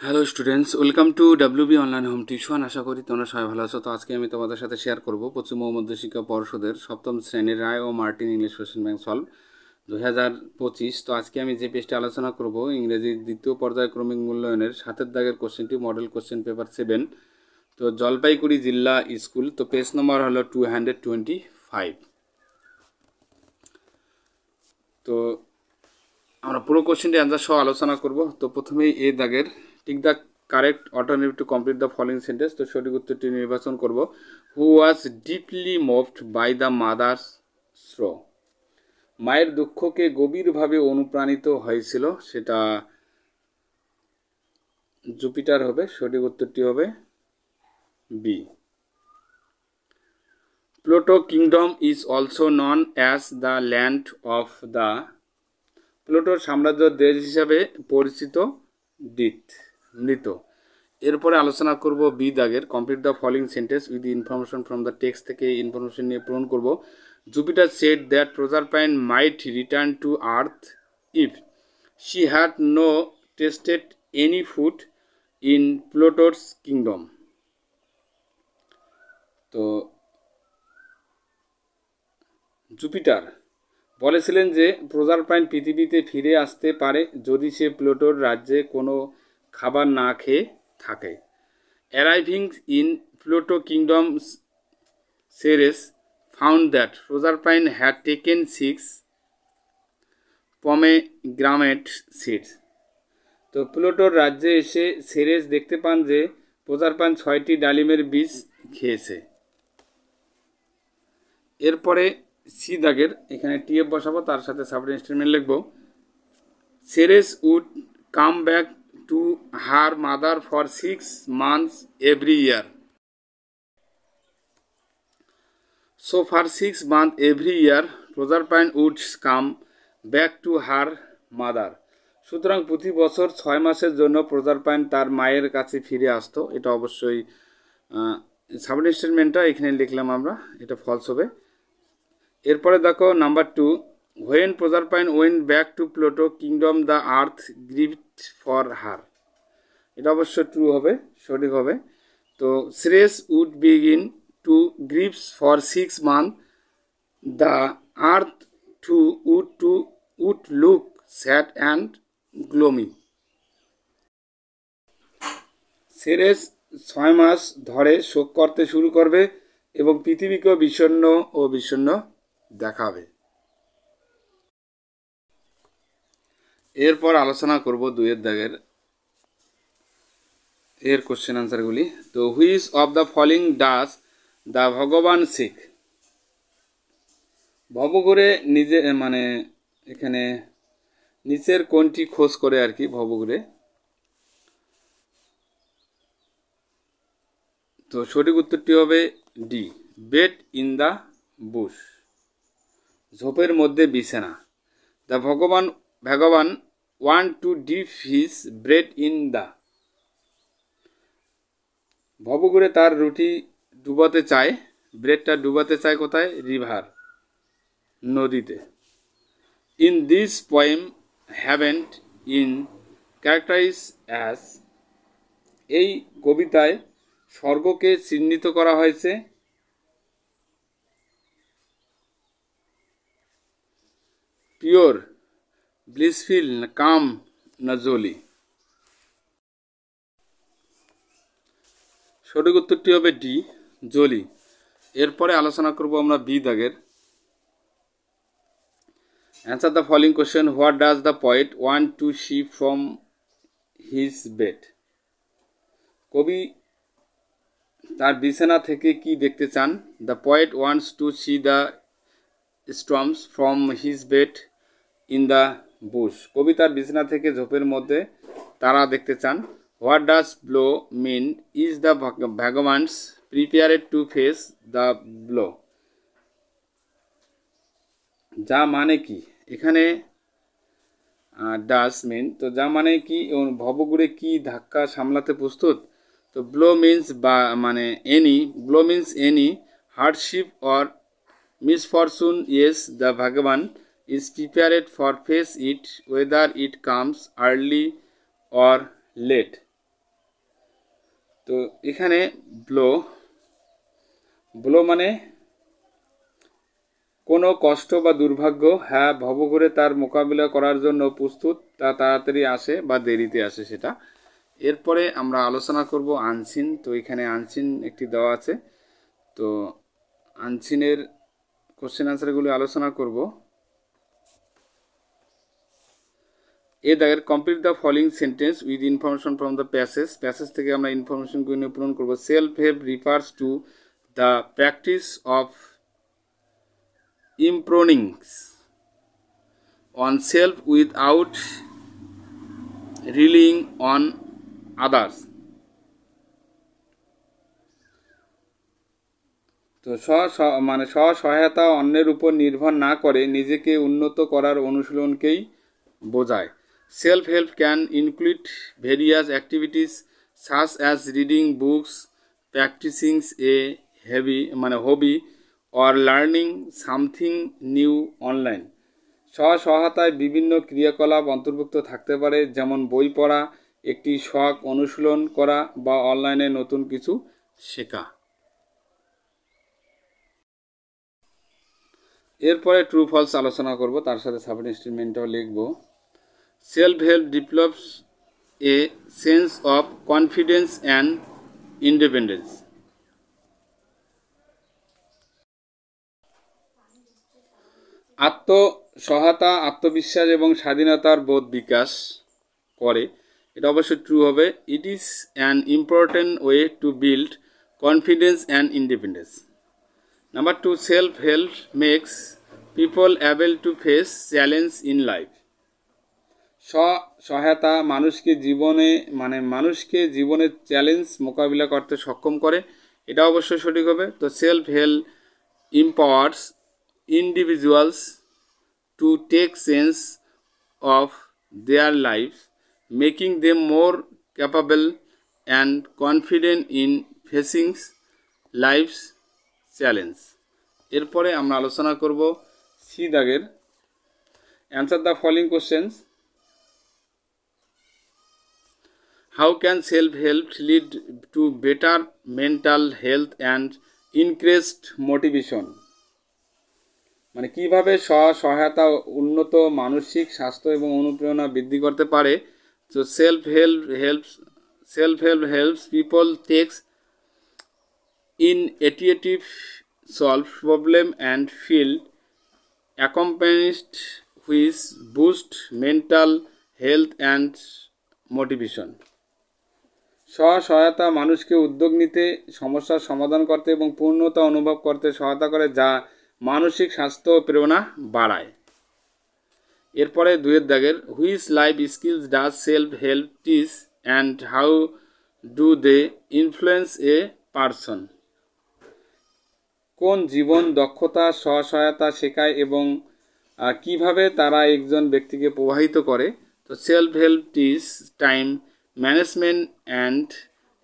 Hello students, welcome to WB online home tuition. আশা করি তোমরা সবাই ভালো আছো। তো আজকে আমি তোমাদের সাথে শেয়ার করব পশ্চিমবঙ্গ মধ্যশিক্ষা পর্ষদের সপ্তম শ্রেণীর রায় ও Martin English question bank solve 2025। তো আজকে আমি যে পেজটা আলোচনা করব ইংরেজি দ্বিতীয় পর্যায়ক্রমিক মূল্যায়নের 7 দাগের কোশ্চেনটি মডেল কোশ্চেন পেপার 7। তো জলপাইগুড়ি জিলা স্কুল। তো পেজ নম্বর হলো 225। তো আমরা পুরো কোশ্চেনটি অ্যান্সার সহ আলোচনা করব। তো প্রথমেই এই দাগের tick the correct alternative to complete the following sentence. তো সঠিক উত্তরটি নির্বাচন করব। Who was deeply moved by the mother's sorrow. মায়ের দুঃখকে গভীরভাবে অনুপ্রাণিত হয়েছিল, সেটা জুপিটার হবে। সঠিক উত্তরটি হবে B. Pluto kingdom is also known as the land of the. প্লুটোর সাম্রাজ্য দেশ হিসাবে পরিচিত মৃত। এরপরে আলোচনা করব বি দাগের complete the following sentence with information from the text থেকে ইনফরমেশন নিয়ে পূরণ করব। Jupiter said that Proserpine might return to earth if she had no tasted any food in Pluto's kingdom. তো জুপিটার বলেছিলেন যে প্রজারপাইন পৃথিবীতে ফিরে আসতে পারে যদি সে প্লুটোর রাজ্যে কোনো খাবার না খেয়ে থাকে। Arriving in Pluto kingdom, Ceres found that Proserpine had taken 6 pomegranate seeds. তো প্লুটোর রাজ্যে এসে সেরেস দেখতে পান যে প্রজারপাইন 6টি ডালিমের বীজ খেয়েছে। এরপরে সি দাগের এখানে টিএফ বসাবো, তার সাথে সাবজেক্ট স্টেটমেন্ট লিখব। Ceres would come back to her mother for 6 months every year. So for 6 months every year, Proserpine would come back to her mother. সুতরাং প্রতি বছর 6 মাসের জন্য প্রজারপাইন তার মায়ের কাছে ফিরে আসতো। এটা অবশ্যই সাবজেক্ট স্টেটমেন্টটা এখানে লিখলাম আমরা, এটা ফলস হবে। এরপরে দেখো number 2, when Proserpine went back to Pluto kingdom the earth grieved for her. এটা অবশ্য ট্রু হবে, সঠিক হবে। তো Ceres would begin to grieves for 6 months, the earth would look sad and gloomy. Ceres 6 মাস ধরে শোক করতে শুরু করবে এবং পৃথিবীকে বিষণ্ণ দেখাবে। এরপর আলোচনা করব 2 দাগের এর কোশ্চেন আনসারগুলি। তো which of the following does the ভগবান সিক। ভবঘুরে নিজে মানে এখানে নিচের কোনটি খোঁজ করে আর কি ভবঘুরে। তো সঠিক উত্তরটি হবে D, bed in the bush, ঝোপের মধ্যে বিছানা। The vagabond want to dip his bread in the. ভবঘুরে তার রুটি ডুবাতে চায়, ব্রেডটা ডুবাতে চায় কোথায়? রিভার, নদীতে। In this poem heaven in characterize as. এই কবিতায় স্বর্গকে চিহ্নিত করা হয়েছে পিওর, ব্লিসফুল, কাম না জলি। সঠিক উত্তরটি হবে ডি, জলি। এরপরে আলোচনা করব আমরা বি দাগের। Answer the following question. What does the poet want to see from his bed. কবি তার বিছানা থেকে কি দেখতে চান? The poet wants to see the storms from his bed in the bush. কবি তার বিছানা থেকে ঝোপের মধ্যে তারা দেখতে চান। What does blow mean? Is the vagabonds prepared to face the blow. যা মানে কি? এখানে ডাজ মিন, তো যা মানে কি ভবঘুরে কি ধাক্কা সামলাতে প্রস্তুত। তো ব্লো মিন্স বা মানে any, blow means any hardship or misfortune. Yes, the Bhagwan is prepared for face it whether it comes early or late. তো এখানে ব্লো ব্লো মানে কোনো কষ্ট বা দুর্ভাগ্য, হ্যাঁ ভবঘুরে তার মোকাবিলা করার জন্য প্রস্তুত, তা তাড়াতাড়ি আসে বা দেরিতে আসে সেটা। এরপরে আমরা আলোচনা করব আনসিন। তো এখানে আনসিন একটি দেওয়া আছে, তো আনসিনের কোশ্চেন আনসারগুলি আলোচনা করব। এ দাগের complete the following sentence with information from the passage থেকে আমরা ইনফরমেশনগুলি নিয়ে পূরণ করব। Self help refers to the practice of improving oneself without relying on others. তো স্ব-সহায়তা অন্যের উপর নির্ভর না করে নিজেকে উন্নত করার অনুশীলনকেই বোঝায়। Self help can include various activities such as reading books, practicing a hobby or learning something new online. স্ব-সহায়তায় বিভিন্ন ক্রিয়াকলাপ অন্তর্ভুক্ত থাকতে পারে, যেমন বই পড়া, একটি শখ অনুশীলন করা বা অনলাইনে নতুন কিছু শেখা। এরপরে ট্রু ফলস আলোচনা করব, তার সাথে সাবমিট স্টেটমেন্টও লিখব। Self help develops a sense of confidence and independence. আত্মসহায়তা আত্মবিশ্বাস এবং স্বাধীনতার বোধ বিকাশ করে, এটা অবশ্যই ট্রু হবে। It is an important way to build confidence and independence. Number 2, self help makes people able to face challenge in life. সহায়তা মানুষকে জীবনের চ্যালেঞ্জ মোকাবিলা করতে সক্ষম করে, এটা অবশ্যই সঠিক হবে। তো self help empowers individuals to take sense of their lives, making them more capable and confident in facing life's challenge. এরপরে আমরা আলোচনা করব সি দাগের answer the following questions. How can self-help lead to better mental health and increased motivation? মানে কিভাবে স্ব-সহায়তা উন্নত মানসিক স্বাস্থ্য এবং অনুপ্রেরণা বৃদ্ধি করতে পারে। তো self help helps people takes initiative, solve problem and feel accomplished, which boost mental health and motivation. স্ব-সহায়তা মানুষকে উদ্যোগ নিতে, সমস্যার সমাধান করতে এবং পূর্ণতা অনুভব করতে সহায়তা করে, যা মানসিক স্বাস্থ্য ও প্রেরণা বাড়ায়। এরপরে 2 দাগের which life skills does self help teach and how do they influence a person. কোন জীবন দক্ষতা স্ব-সহায়তা শেখায় এবং কিভাবে তারা একজন ব্যক্তিকে প্রভাবিত করে। তো self help teach time management and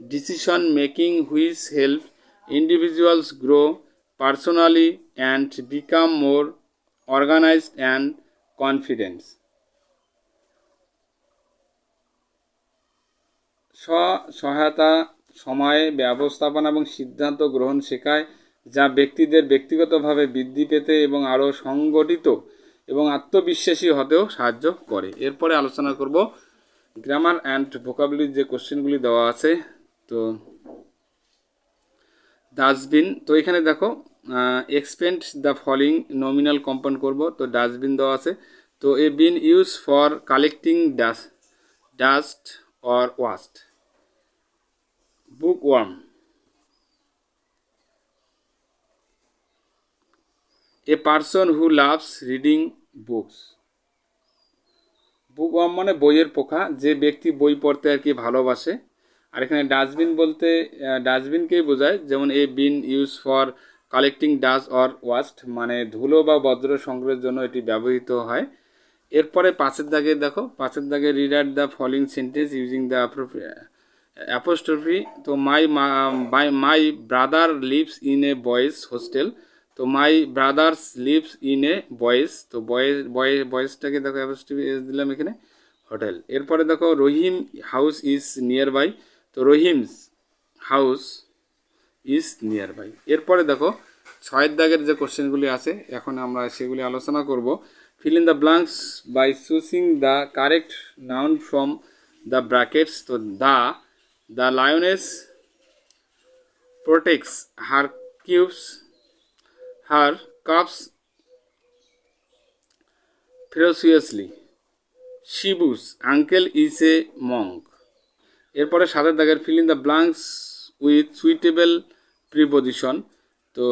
decision making, which help individuals grow personally and become more organised and confidence. স্ব-সহায়তা সময়ে ব্যবস্থাপনা এবং সিদ্ধান্ত গ্রহণ শেখায়, যা ব্যক্তিদের ব্যক্তিগতভাবে বৃদ্ধি পেতে এবং আরও সংগঠিত এবং আত্মবিশ্বাসী হতেও সাহায্য করে। এরপরে আলোচনা করব গ্রামার অ্যান্ড ভোকাবুলারির যে কোশ্চেনগুলি দেওয়া আছে। তো ডাস্টবিন, তো এখানে দেখো expand the following nominal compound করব। তো ডাস্টবিন দেওয়া আছে, তো a bin use for collecting dust or waste. Bookworm, a person who loves reading books. Bookworm মানে বইয়ের পোকা, যে ব্যক্তি বই পড়তে আর কি ভালোবাসে। আর এখানে ডাস্টবিন বলতে ডাস্টবিনকেই বোঝায়, যেমন a bin use for collecting dust or waste, মানে ধুলো বা বজ্র সংগ্রহের জন্য এটি ব্যবহৃত হয়। এরপরে 5 দাগে দেখো, 5 দাগে read out the following sentence using the apostrophe. তো my brother lives in a boys hostel. তো my brother's lives in a boys, তো বয়েজটাকে দেখো অ্যাপোস্ট্রফি দিলাম এখানে, হোটেল। এরপরে দেখো Rahim house is near by. তো Rahim's house is near by. এরপরে দেখো 6 দাগের যে কোশ্চেনগুলি আছে এখন আমরা সেগুলি আলোচনা করব। Fill in the blanks by choosing the correct noun from the brackets. তো the lioness protects her cubs ferociously. Shibu's uncle is a monk. এরপরে 7 দাগের fill in the blanks with suitable preposition. তো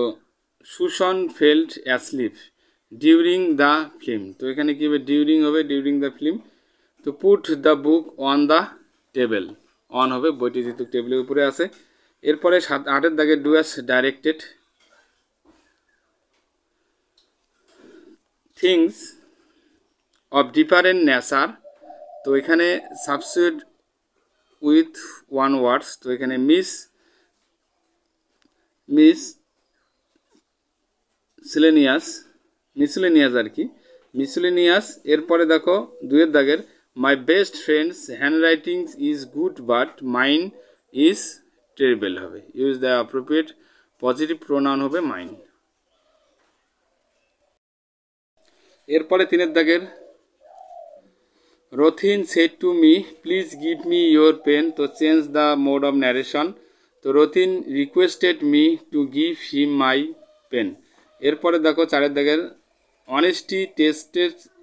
Sushan felt asleep during the film. তো এখানে কী হবে, during হবে, during the film. তো put the book on the table, on হবে, বইটি যেহেতু টেবিলের উপরে আছে। এরপরে 8 দাগের do as directed. Things of different nature. তো এখানে সাবস্টিটিউট উইথ ওয়ান ওয়ার্ডস। তো এখানে মিসলেনিয়াস আর কি, মিসলেনিয়াস। এরপরে দেখো 2 দাগের my best friend's handwriting is good but mine is terrible হবে। Use the appropriate positive pronoun হবে মাইন। এরপরে 3 দাগের Rathin said to me please give me your pen. তো change the mode of narration. তো Rathin requested me to give him my pen. এরপরে দেখো 4 দাগের honesty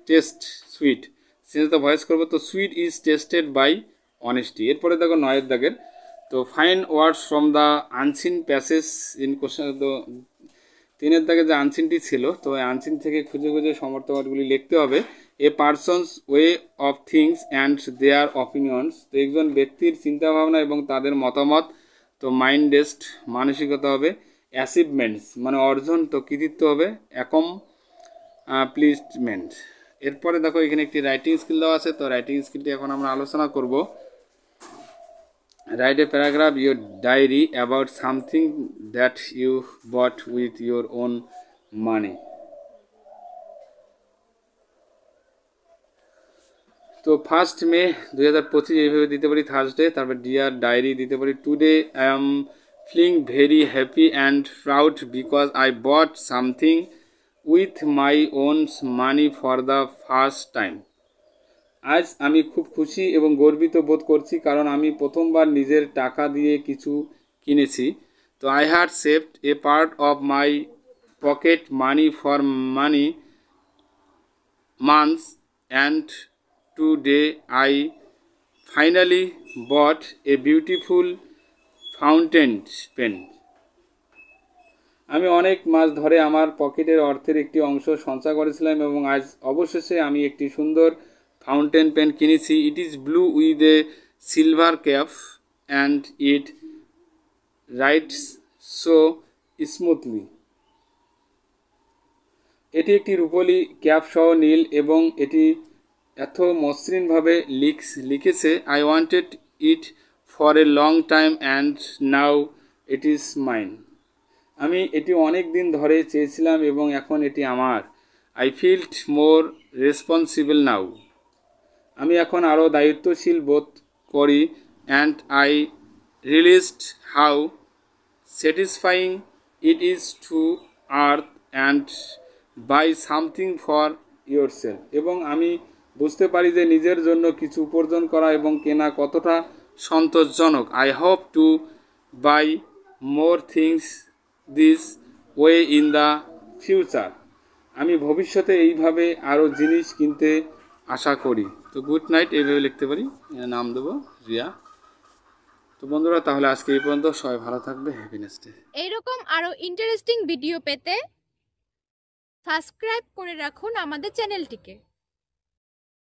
taste sweet, change the voice করবো। তো sweet is tasted by honesty. এরপরে দেখো 9 দাগের তো find words from the unseen passage in question. তো 3 দাগে যে আনসিনটি ছিল, তো আনসিন থেকে খুঁজে খুঁজে সমর্থক ওয়ার্ডগুলি লিখতে হবে। A person's way of things and their opinions. তো একজন ব্যক্তির চিন্তাভাবনা এবং তাদের মতামত। তো মাইন্ডেস্ট মানসিকতা হবে। অ্যাচিভমেন্টস মানে অর্জন, তো কৃতিত্ব হবে অ্যাকমপ্লিশমেন্ট। এরপরে দেখো এখানে একটি রাইটিং স্কিল দেওয়া আছে। তো রাইটিং স্কিলটি এখন আমরা আলোচনা করব। Write a paragraph your diary about something that you bought with your own money. তো 1 মে 2025 এইভাবে দিতে পারি থার্সডে। তারপর ডিয়ার ডায়েরি দিতে পারি today I am feeling very happy and proud because I bought something with my own money for the first time. আজ আমি খুব খুশি এবং গর্বিত বোধ করছি কারণ আমি প্রথমবার নিজের টাকা দিয়ে কিছু কিনেছি। তো I had saved a part of my pocket money for many months and today I finally bought a beautiful fountain pen. আমি অনেক মাস ধরে আমার পকেটের অর্থের একটি অংশ সঞ্চয় করেছিলাম এবং আজ অবশেষে আমি একটি সুন্দর ফাউন্টেন পেন কিনেছি। It is blue with a silver cap and it rights so smoothly. এটি একটি রূপলি ক্যাপ সহ নীল এবং এটি এত মসৃণভাবে লিখেছে। I wanted it for a long time and now it is mine. আমি এটি অনেক দিন ধরে চেয়েছিলাম এবং এখন এটি আমার। I felt more responsible now. আমি এখন আরও দায়িত্বশীল বোধ করি। And I realized how satisfying it is to earn and buy something for yourself. এবং আমি বুঝতে পারি যে নিজের জন্য কিছু উপার্জন করা এবং কেনা কতটা সন্তোষজনক। I hope to buy more things this way in the future. আমি ভবিষ্যতে এইভাবে আরও জিনিস কিনতে আশা করি। তো গুড নাইট এইভাবে লিখতে পারি, নাম দেবো রিয়া। তো বন্ধুরা তাহলে আজকে এই পর্যন্ত, সবাই ভালো থাকবে, হ্যাপিনেস ডে। এইরকম আরো ইন্টারেস্টিং ভিডিও পেতে সাবস্ক্রাইব করে রাখুন আমাদের চ্যানেলটিকে।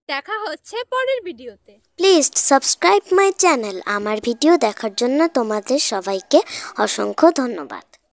দেখা হচ্ছে পরের ভিডিওতে। Please subscribe my channel. আমার ভিডিও দেখার জন্য তোমাদের সবাইকে অসংখ্য ধন্যবাদ।